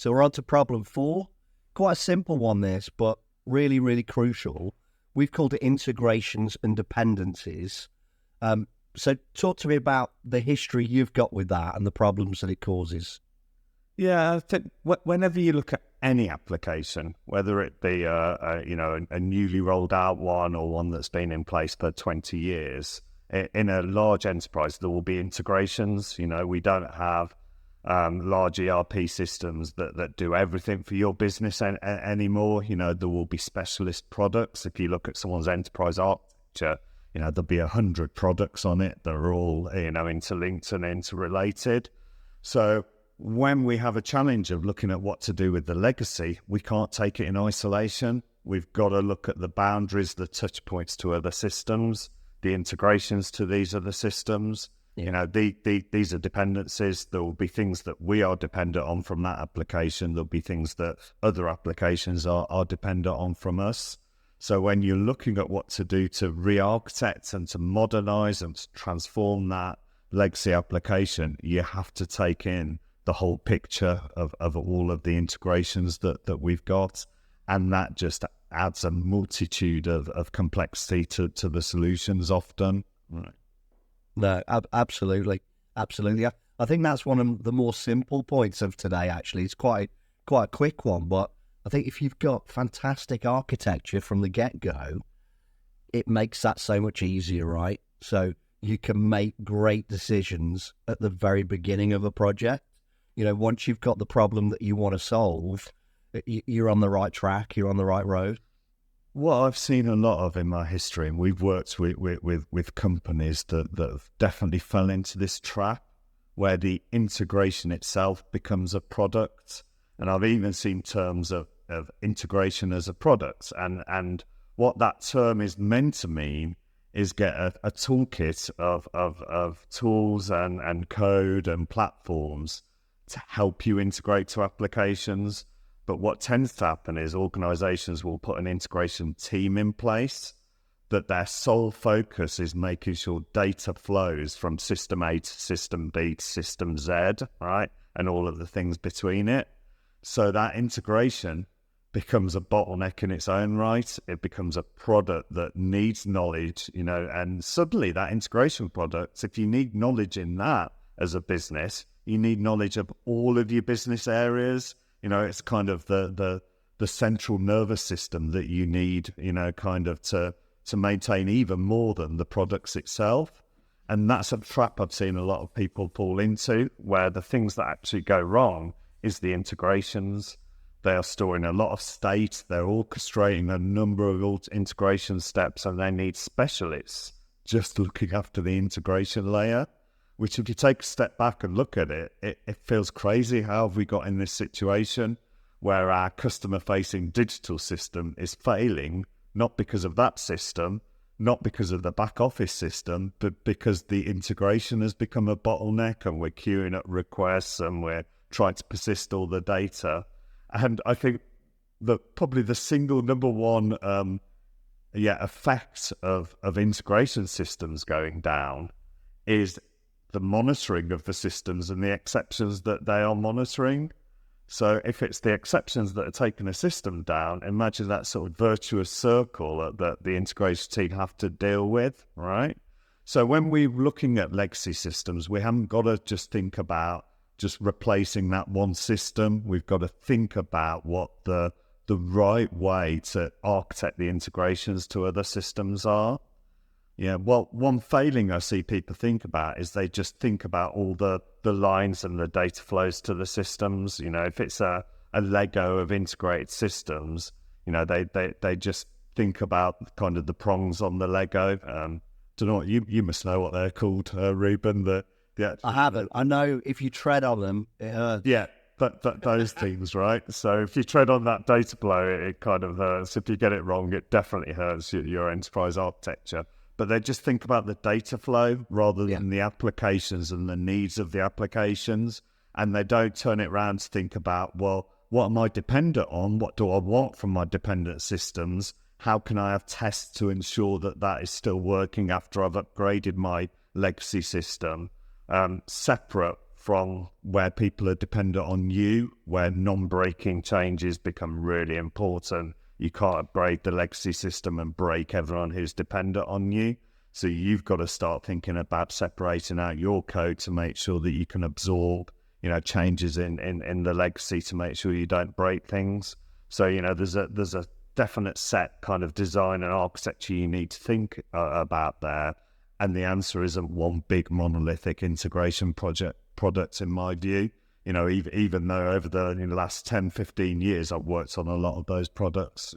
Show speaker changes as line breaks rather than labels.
So we're on to problem 4. Quite a simple one, this, but really, really crucial. We've called it integrations and dependencies. So talk to me about the history you've got with that and the problems that it causes.
Yeah, I think whenever you look at any application, whether it be a newly rolled out one or one that's been in place for 20 years, in a large enterprise, there will be integrations. We don't have large ERP systems that do everything for your business anymore. There will be specialist products. If you look at someone's enterprise architecture, there'll be 100 products on it that are all, interlinked and interrelated. So when we have a challenge of looking at what to do with the legacy, we can't take it in isolation. We've got to look at the boundaries, the touch points to other systems, the integrations to these other systems.
Yeah.
These are dependencies. There will be things that we are dependent on from that application. There'll be things that other applications are dependent on from us. So when you're looking at what to do to re-architect and to modernize and to transform that legacy application, you have to take in the whole picture of all of the integrations that we've got. And that just adds a multitude of complexity to the solutions often. Right.
No, absolutely. Absolutely. I think that's one of the more simple points of today, actually. It's quite a quick one, but I think if you've got fantastic architecture from the get-go, it makes that so much easier, right? So you can make great decisions at the very beginning of a project. Once you've got the problem that you want to solve, you're on the right track, you're on the right road.
What I've seen a lot of in my history, and we've worked with companies that have definitely fell into this trap, where the integration itself becomes a product. And I've even seen terms of integration as a product. And what that term is meant to mean is get a toolkit of tools and code and platforms to help you integrate to applications. But what tends to happen is organizations will put an integration team in place that their sole focus is making sure data flows from system A to system B to system Z, right? And all of the things between it. So that integration becomes a bottleneck in its own right. It becomes a product that needs knowledge, and suddenly that integration product, if you need knowledge in that as a business, you need knowledge of all of your business areas. It's kind of the central nervous system that you need, kind of to maintain even more than the products itself. And that's a trap I've seen a lot of people fall into, where the things that actually go wrong is the integrations. They are storing a lot of state. They're orchestrating a number of integration steps, and they need specialists just looking after the integration layer. Which, if you take a step back and look at it, it feels crazy. How have we got in this situation where our customer-facing digital system is failing, not because of that system, not because of the back office system, but because the integration has become a bottleneck and we're queuing up requests and we're trying to persist all the data. And I think that probably the single number one effect of integration systems going down is the monitoring of the systems and the exceptions that they are monitoring. So if it's the exceptions that are taking a system down, imagine that sort of virtuous circle that the integration team have to deal with, right? So when we're looking at legacy systems, we haven't got to just think about just replacing that one system. We've got to think about what the right way to architect the integrations to other systems are. Yeah, well, one failing I see people think about is they just think about all the lines and the data flows to the systems. If it's a Lego of integrated systems, they just think about kind of the prongs on the Lego. Don't know what you must know what they're called, Reuben.
I haven't. I know if you tread on them, it hurts.
Yeah, those things, right? So if you tread on that data flow, it kind of hurts. If you get it wrong, it definitely hurts your enterprise architecture. But they just think about the data flow rather than the applications and the needs of the applications. And they don't turn it around to think about, well, what am I dependent on? What do I want from my dependent systems? How can I have tests to ensure that that is still working after I've upgraded my legacy system, separate from where people are dependent on you, where non-breaking changes become really important. You can't upgrade the legacy system and break everyone who's dependent on you. So you've got to start thinking about separating out your code to make sure that you can absorb, changes in the legacy to make sure you don't break things. So, there's a definite set kind of design and architecture you need to think about there. And the answer isn't one big monolithic integration product in my view. Even though over the last 10, 15 years, I've worked on a lot of those products,